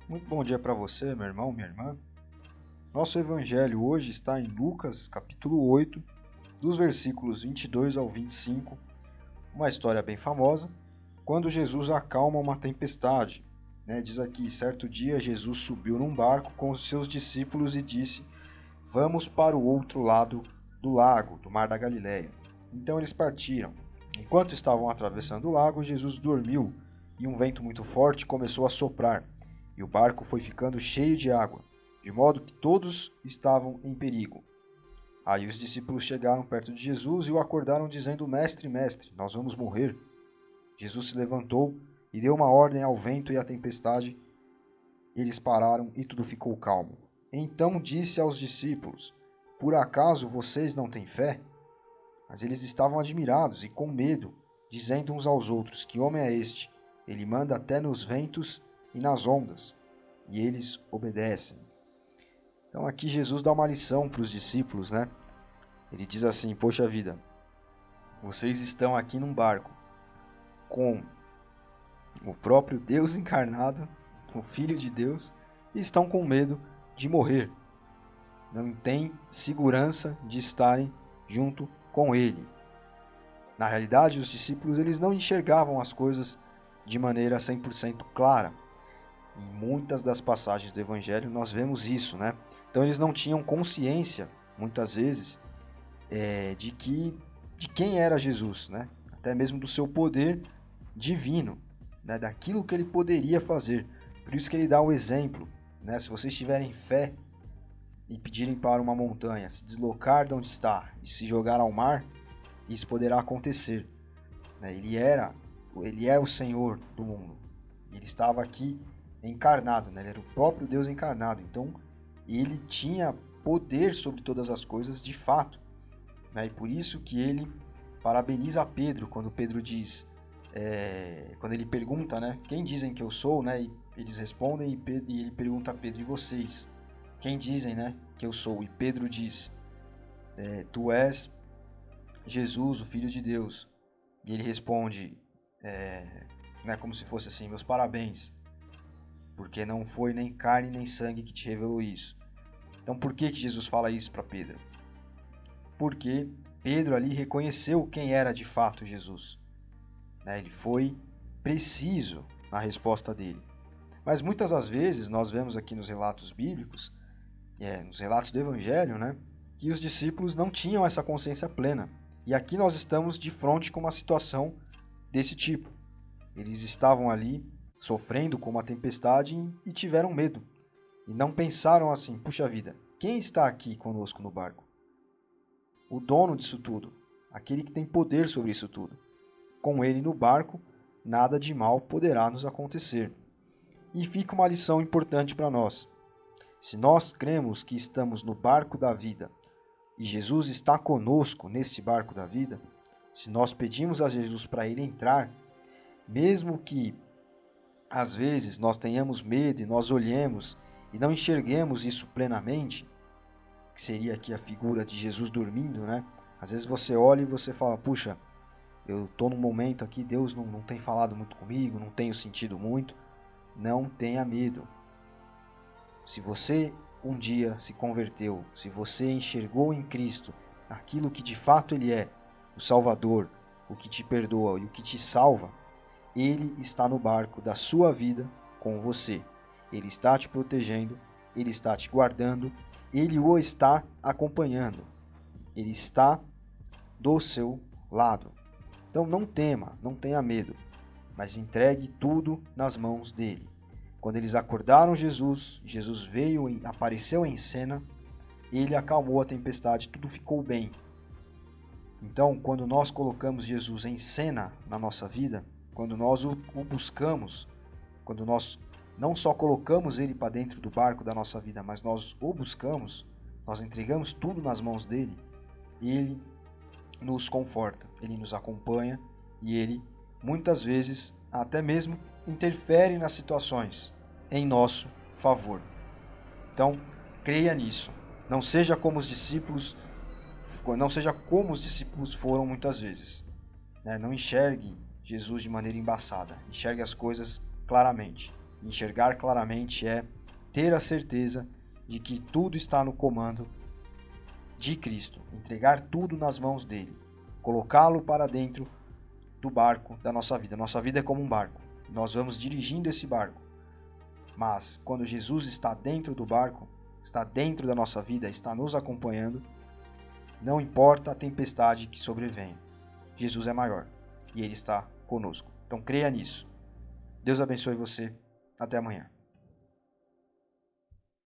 Muito bom dia para você, meu irmão, minha irmã. Nosso evangelho hoje está em Lucas, capítulo 8, dos versículos 22 ao 25, uma história bem famosa, quando Jesus acalma uma tempestade. Diz aqui, certo dia Jesus subiu num barco com os seus discípulos e disse: Vamos para o outro lado do lago, do mar da Galileia. Então eles partiram. Enquanto estavam atravessando o lago, Jesus dormiu e um vento muito forte começou a soprar, e o barco foi ficando cheio de água, de modo que todos estavam em perigo. Aí os discípulos chegaram perto de Jesus e o acordaram dizendo: Mestre, mestre, nós vamos morrer. Jesus se levantou e deu uma ordem ao vento e à tempestade. Eles pararam e tudo ficou calmo. Então disse aos discípulos: Por acaso vocês não têm fé? Mas eles estavam admirados e com medo, dizendo uns aos outros: Que homem é este? Ele manda até nos ventos e nas ondas, e eles obedecem. Então aqui Jesus dá uma lição para os discípulos, né? Ele diz assim: Poxa vida, vocês estão aqui num barco com o próprio Deus encarnado, o Filho de Deus, e estão com medo de morrer. Não têm segurança de estarem junto com Ele. Na realidade, os discípulos eles não enxergavam as coisas de maneira 100% clara. Em muitas das passagens do Evangelho nós vemos isso, né? Então eles não tinham consciência, muitas vezes, de quem era Jesus, né? Até mesmo do seu poder divino, né? Daquilo que ele poderia fazer. Por isso que ele dá o exemplo, né? Se vocês tiverem fé e pedirem para uma montanha se deslocar de onde está e se jogar ao mar, isso poderá acontecer. Né? Ele é o Senhor do mundo. Ele estava aqui encarnado, né? Ele era o próprio Deus encarnado. Então, ele tinha poder sobre todas as coisas de fato. Né? E por isso que ele parabeniza Pedro quando Pedro diz, quando ele pergunta, né? Quem dizem que eu sou? Né? E eles respondem e ele pergunta a Pedro: e vocês? Quem dizem, né, que eu sou? E Pedro diz: Tu és Jesus, o Filho de Deus. E ele responde, né, como se fosse assim: meus parabéns, porque não foi nem carne nem sangue que te revelou isso. Então por que Jesus fala isso para Pedro? Porque Pedro ali reconheceu quem era de fato Jesus. Né? Ele foi preciso na resposta dele. Mas muitas das vezes nós vemos aqui nos relatos bíblicos, nos relatos do Evangelho, né, que os discípulos não tinham essa consciência plena. E aqui nós estamos de frente com uma situação desse tipo. Eles estavam ali sofrendo com uma tempestade e tiveram medo. E não pensaram assim: puxa vida, quem está aqui conosco no barco? O dono disso tudo, aquele que tem poder sobre isso tudo. Com ele no barco, nada de mal poderá nos acontecer. E fica uma lição importante para nós. Se nós cremos que estamos no barco da vida e Jesus está conosco neste barco da vida, se nós pedimos a Jesus para ele entrar, mesmo que às vezes nós tenhamos medo e nós olhemos e não enxerguemos isso plenamente, que seria aqui a figura de Jesus dormindo, né? Às vezes você olha e você fala: puxa, eu estou num momento aqui, Deus não tem falado muito comigo, não tenho sentido muito. Não tenha medo. Se você um dia se converteu, se você enxergou em Cristo aquilo que de fato Ele é, o Salvador, o que te perdoa e o que te salva, Ele está no barco da sua vida com você. Ele está te protegendo, Ele está te guardando, Ele o está acompanhando. Ele está do seu lado. Então não tema, não tenha medo, mas entregue tudo nas mãos dele. Quando eles acordaram Jesus, Jesus veio e apareceu em cena, ele acalmou a tempestade, tudo ficou bem. Então, quando nós colocamos Jesus em cena na nossa vida, quando nós o buscamos, quando nós não só colocamos ele para dentro do barco da nossa vida, mas nós o buscamos, nós entregamos tudo nas mãos dele, ele nos conforta, ele nos acompanha e ele muitas vezes até mesmo interfere nas situações em nosso favor. Então, creia nisso. Não seja como os discípulos foram muitas vezes. Não enxergue Jesus de maneira embaçada. Enxergue as coisas claramente. Enxergar claramente é ter a certeza de que tudo está no comando de Cristo, entregar tudo nas mãos dele, colocá-lo para dentro do barco da nossa vida. Nossa vida é como um barco, nós vamos dirigindo esse barco, mas quando Jesus está dentro do barco, está dentro da nossa vida, está nos acompanhando, não importa a tempestade que sobrevenha, Jesus é maior e ele está conosco. Então creia nisso. Deus abençoe você. Até amanhã.